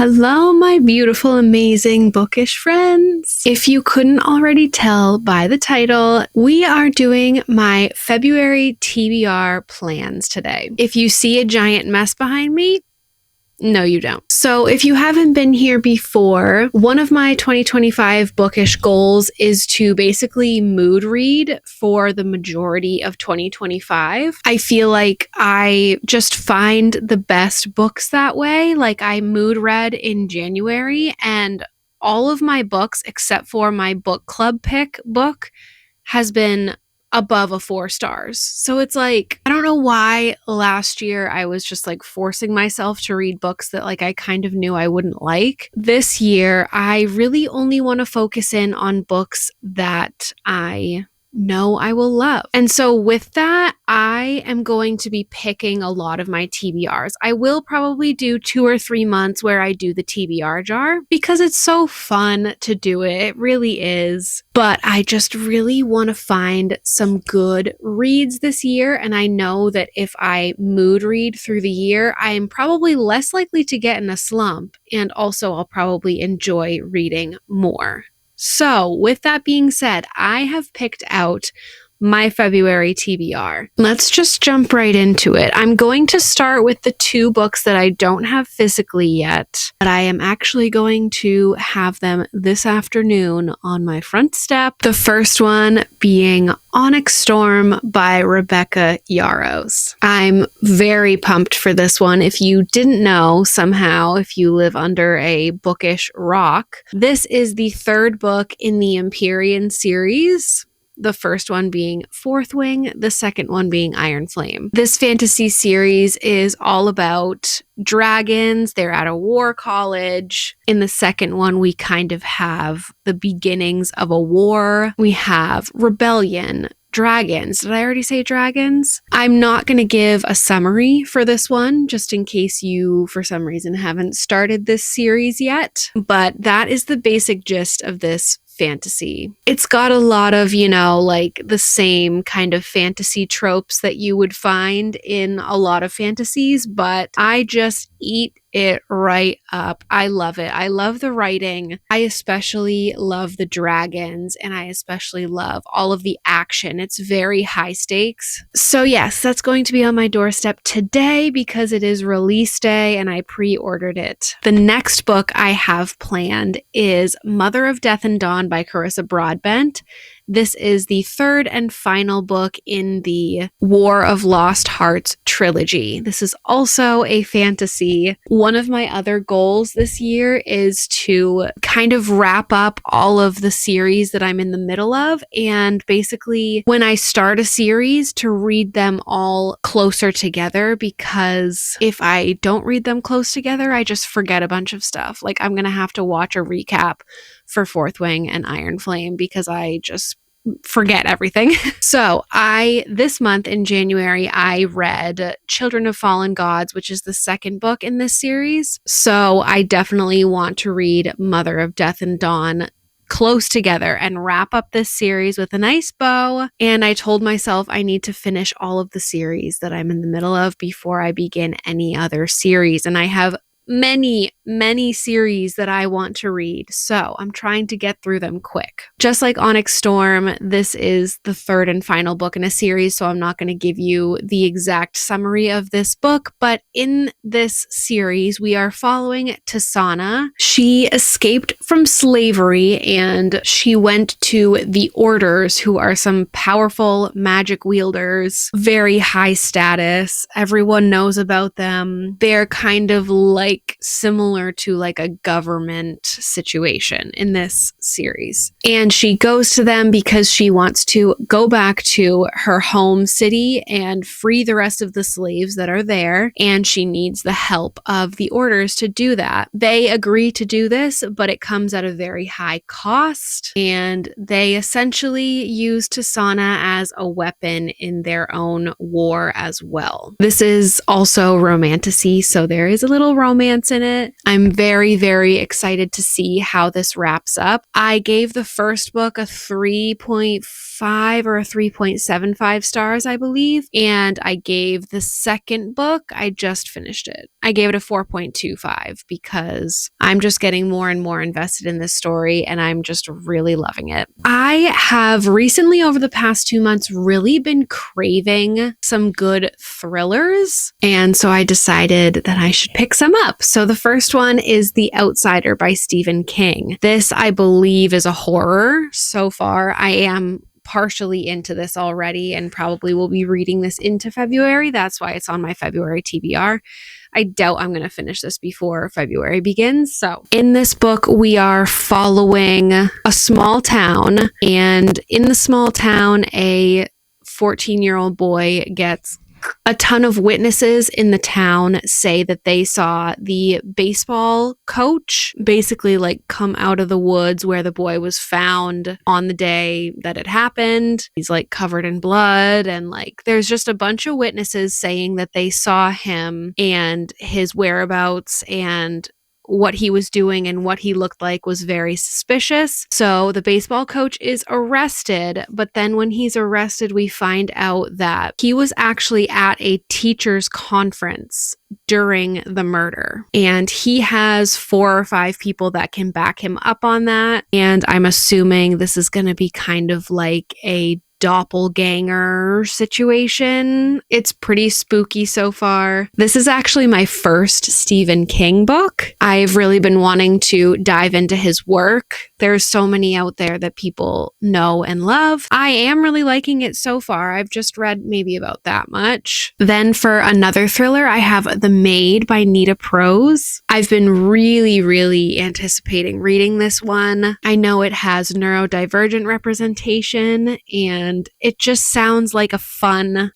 Hello, my beautiful, amazing bookish friends. If you couldn't already tell by the title, we are doing my February TBR plans today. If you see a giant mess behind me, no, you don't. So if you haven't been here before, one of my 2025 bookish goals is to basically mood read for the majority of 2025. I feel like I just find the best books that way. Like I mood read in January, and all of my books except for my book club pick book has been above a 4 stars. So it's like, I don't know why last year I was just like forcing myself to read books that like I kind of knew I wouldn't like. This year, I really only want to focus in on books that I know I will love. And so with that, I am going to be picking a lot of my TBRs. I will probably do 2 or 3 months where I do the TBR jar because it's so fun to do it. It really is. But I just really want to find some good reads this year. And I know that if I mood read through the year, I am probably less likely to get in a slump. And also I'll probably enjoy reading more. So with that being said, I have picked out my February TBR. Let's just jump right into it. I'm going to start with the 2 books that I don't have physically yet, but I am actually going to have them this afternoon on my front step. The first one being Onyx Storm by Rebecca Yarros. I'm very pumped for this one. If you didn't know, somehow, if you live under a bookish rock, this is the 3rd book in the Empyrean series. The first one being Fourth Wing, the second one being Iron Flame. This fantasy series is all about dragons. They're at a war college. In the second one, we kind of have the beginnings of a war. We have rebellion, dragons. Did I already say dragons? I'm not going to give a summary for this one, just in case you, for some reason, haven't started this series yet. But that is the basic gist of this fantasy. It's got a lot of, like the same kind of fantasy tropes that you would find in a lot of fantasies, but I just eat it right up. I love it. I love the writing. I especially love the dragons, and I especially love all of the action. It's very high stakes. So yes, that's going to be on my doorstep today because it is release day and I pre-ordered it. The next book I have planned is Mother of Death and Dawn by Carissa Broadbent. This is the 3rd and final book in the War of Lost Hearts trilogy. This is also a fantasy. One of my other goals this year is to kind of wrap up all of the series that I'm in the middle of, and basically when I start a series to read them all closer together, because if I don't read them close together, I just forget a bunch of stuff. Like I'm going to have to watch a recap for Fourth Wing and Iron Flame because I just forget everything. So this month in January, I read Children of Fallen Gods, which is the 2nd book in this series. So I definitely want to read Mother of Death and Dawn close together and wrap up this series with a nice bow. And I told myself I need to finish all of the series that I'm in the middle of before I begin any other series. And I have many series that I want to read, so I'm trying to get through them quick. Just like Onyx Storm, this is the 3rd and final book in a series, so I'm not going to give you the exact summary of this book, but in this series, we are following Tisana. She escaped from slavery and she went to the Orders, who are some powerful magic wielders, very high status. Everyone knows about them. They're kind of like similar to like a government situation in this series. And she goes to them because she wants to go back to her home city and free the rest of the slaves that are there. And she needs the help of the Orders to do that. They agree to do this, but it comes at a very high cost. And they essentially use Tisana as a weapon in their own war as well. This is also romantasy, so there is a little romance in it. I'm very excited to see how this wraps up. I gave the first book a 3.5 or a 3.75 stars, I believe, and I gave the second book, I just finished it. I gave it a 4.25 because I'm just getting more and more invested in this story and I'm just really loving it. I have recently, over the past 2 months, really been craving some good thrillers. And so I decided that I should pick some up. So the first one is The Outsider by Stephen King. This, I believe, is a horror. So far, I am partially into this already and probably will be reading this into February. That's why it's on my February TBR. I doubt I'm going to finish this before February begins. So in this book, we are following a small town, and in the small town, a 14-year-old boy gets a ton of witnesses in the town say that they saw the baseball coach basically like come out of the woods where the boy was found on the day that it happened. He's like covered in blood, and like there's just a bunch of witnesses saying that they saw him, and his whereabouts and what he was doing and what he looked like was very suspicious. So the baseball coach is arrested, but then when he's arrested, we find out that he was actually at a teacher's conference during the murder. And he has 4 or 5 people that can back him up on that. And I'm assuming this is going to be kind of like a doppelganger situation. It's pretty spooky so far. This is actually my first Stephen King book. I've really been wanting to dive into his work. There's so many out there that people know and love. I am really liking it so far. I've just read maybe about that much. Then for another thriller, I have The Maid by Nita Prose. I've been really anticipating reading this one. I know it has neurodivergent representation, and it just sounds like a fun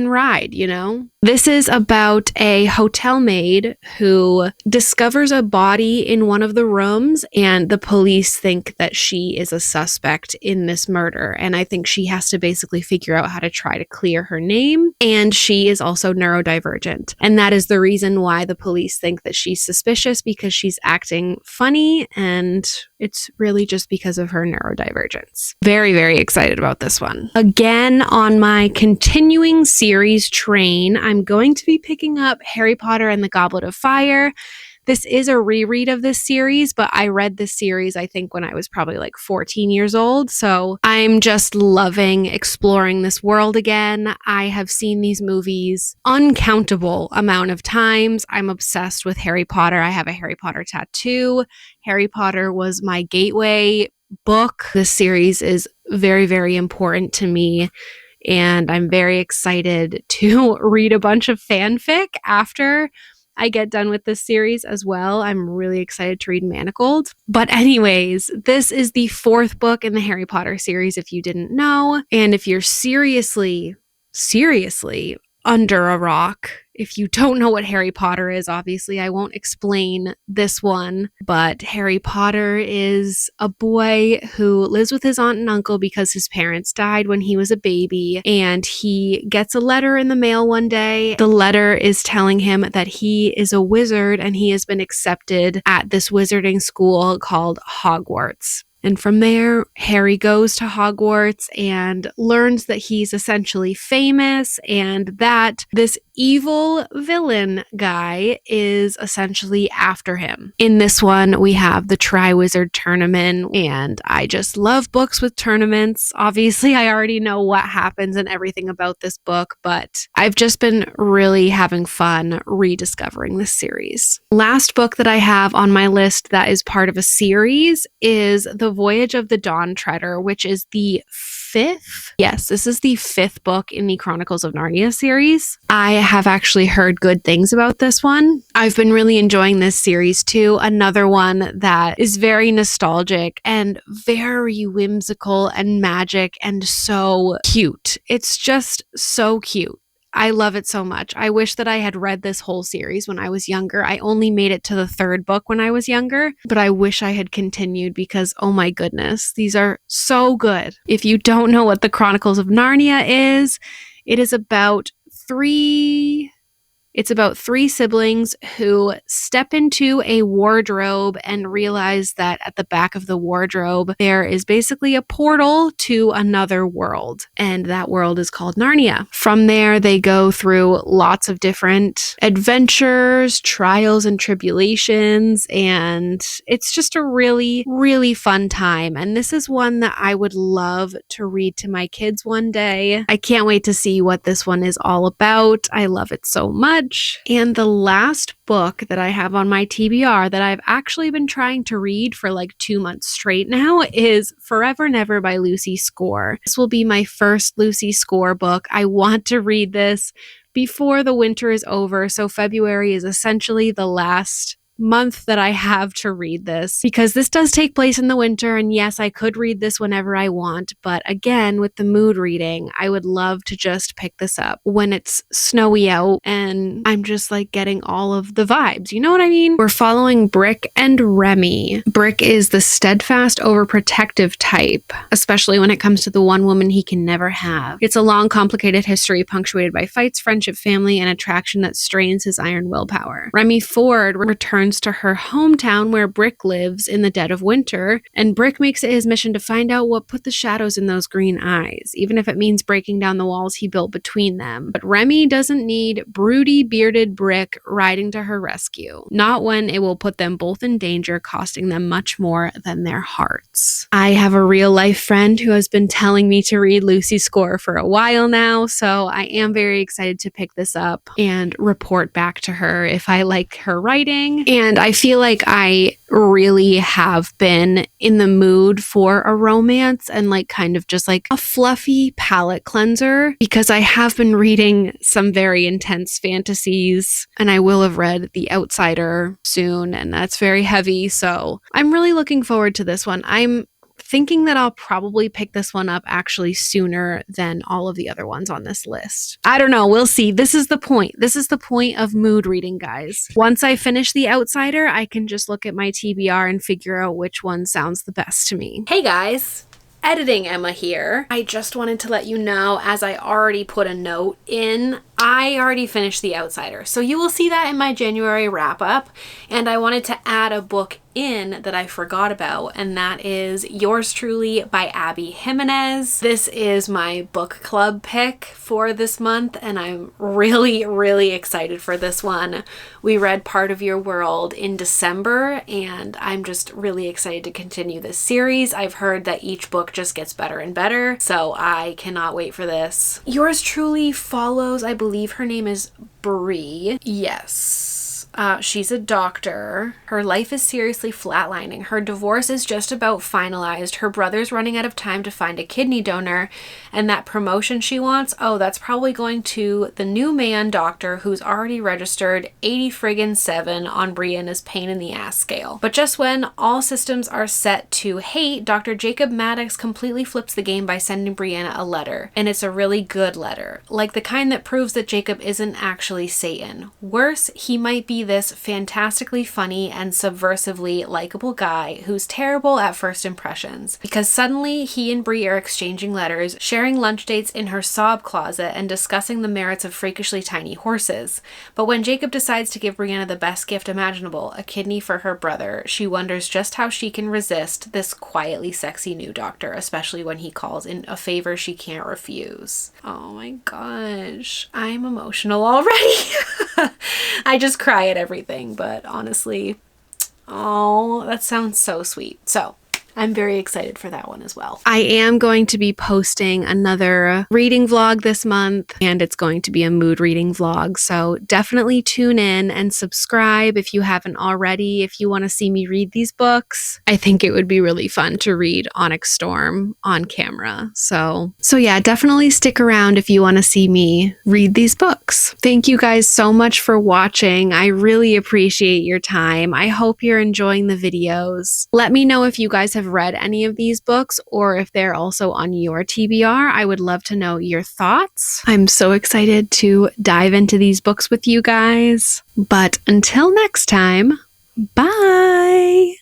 ride, you know? This is about a hotel maid who discovers a body in one of the rooms, and the police think that she is a suspect in this murder. And I think she has to basically figure out how to try to clear her name. And she is also neurodivergent. And that is the reason why the police think that she's suspicious, because she's acting funny, and it's really just because of her neurodivergence. Very excited about this one. Again, on my continuing series train, I'm going to be picking up Harry Potter and the Goblet of Fire. This is a reread of this series, but I read this series, I think, when I was probably like 14 years old. So I'm just loving exploring this world again. I have seen these movies uncountable amount of times. I'm obsessed with Harry Potter. I have a Harry Potter tattoo. Harry Potter was my gateway book. This series is very important to me. And I'm very excited to read a bunch of fanfic after I get done with this series as well. I'm really excited to read Manacled. But anyways, this is the 4th book in the Harry Potter series, if you didn't know. And if you're seriously under a rock, if you don't know what Harry Potter is, obviously I won't explain this one, but Harry Potter is a boy who lives with his aunt and uncle because his parents died when he was a baby, and he gets a letter in the mail one day. The letter is telling him that he is a wizard and he has been accepted at this wizarding school called Hogwarts. And from there, Harry goes to Hogwarts and learns that he's essentially famous and that this evil villain guy is essentially after him. In this one, we have the Triwizard Tournament, and I just love books with tournaments. Obviously, I already know what happens and everything about this book, but I've just been really having fun rediscovering this series. Last book that I have on my list that is part of a series is The Voyage of the Dawn Treader, which is the 5th. Yes, this is the 5th book in the Chronicles of Narnia series. I have actually heard good things about this one. I've been really enjoying this series too. Another one that is very nostalgic and very whimsical and magic and so cute. It's just so cute. I love it so much. I wish that I had read this whole series when I was younger. I only made it to the 3rd book when I was younger, but I wish I had continued because, oh my goodness, these are so good. If you don't know what the Chronicles of Narnia is, it is about 3 It's about 3 siblings who step into a wardrobe and realize that at the back of the wardrobe, there is basically a portal to another world, and that world is called Narnia. From there, they go through lots of different adventures, trials and tribulations, and it's just a really, really fun time. And this is one that I would love to read to my kids one day. I can't wait to see what this one is all about. I love it so much. And the last book that I have on my TBR that I've actually been trying to read for like 2 months straight now is Forever Never by Lucy Score. This will be my first Lucy Score book. I want to read this before the winter is over, so February is essentially the last month that I have to read this, because this does take place in the winter, and yes, I could read this whenever I want, but again, with the mood reading, I would love to just pick this up when it's snowy out and I'm just like getting all of the vibes, you know what I mean? We're following Brick and Remy. Brick is the steadfast, overprotective type, especially when it comes to the one woman he can never have. It's a long, complicated history punctuated by fights, friendship, family, and attraction that strains his iron willpower. Remy Ford returns to her hometown where Brick lives in the dead of winter, and Brick makes it his mission to find out what put the shadows in those green eyes, even if it means breaking down the walls he built between them. But Remy doesn't need broody, bearded Brick riding to her rescue, not when it will put them both in danger, costing them much more than their hearts. I have a real life friend who has been telling me to read Lucy Score for a while now, so I am very excited to pick this up and report back to her if I like her writing. And I feel like I really have been in the mood for a romance and like kind of just like a fluffy palette cleanser, because I have been reading some very intense fantasies, and I will have read The Outsider soon, and that's very heavy. So I'm really looking forward to this one. I'm thinking that I'll probably pick this one up actually sooner than all of the other ones on this list. I don't know. We'll see. This is the point. This is the point of mood reading, guys. Once I finish The Outsider, I can just look at my TBR and figure out which one sounds the best to me. Hey guys. Editing Emma here. I just wanted to let you know, as I already put a note in, I already finished The Outsider. So you will see that in my January wrap up. And I wanted to add a book in that I forgot about, and that is Yours Truly by Abby Jimenez. This is my book club pick for this month, and I'm really, really excited for this one. We read Part of Your World in December, and I'm just really excited to continue this series. I've heard that each book just gets better and better, so I cannot wait for this. Yours Truly follows, I believe her name is Bree. Yes. She's a doctor. Her life is seriously flatlining. Her divorce is just about finalized. Her brother's running out of time to find a kidney donor, and that promotion she wants, oh, that's probably going to the new man doctor who's already registered 80-friggin-7 on Brianna's pain in the ass scale. But just when all systems are set to hate, Dr. Jacob Maddox completely flips the game by sending Brianna a letter, and it's a really good letter, like the kind that proves that Jacob isn't actually Satan. Worse, he might be this fantastically funny and subversively likable guy who's terrible at first impressions, because suddenly he and Bree are exchanging letters, sharing lunch dates in her sob closet, and discussing the merits of freakishly tiny horses. But when Jacob decides to give Brianna the best gift imaginable, a kidney for her brother, she wonders just how she can resist this quietly sexy new doctor, especially when he calls in a favor she can't refuse. Oh my gosh, I'm emotional already. I just cry at everything, but honestly, oh, that sounds so sweet. So I'm very excited for that one as well. I am going to be posting another reading vlog this month, and it's going to be a mood reading vlog. So definitely tune in and subscribe if you haven't already. If you want to see me read these books, I think it would be really fun to read Onyx Storm on camera. So yeah, definitely stick around if you want to see me read these books. Thank you guys so much for watching. I really appreciate your time. I hope you're enjoying the videos. Let me know if you guys have read any of these books or if they're also on your TBR. I would love to know your thoughts. I'm so excited to dive into these books with you guys. But until next time, bye!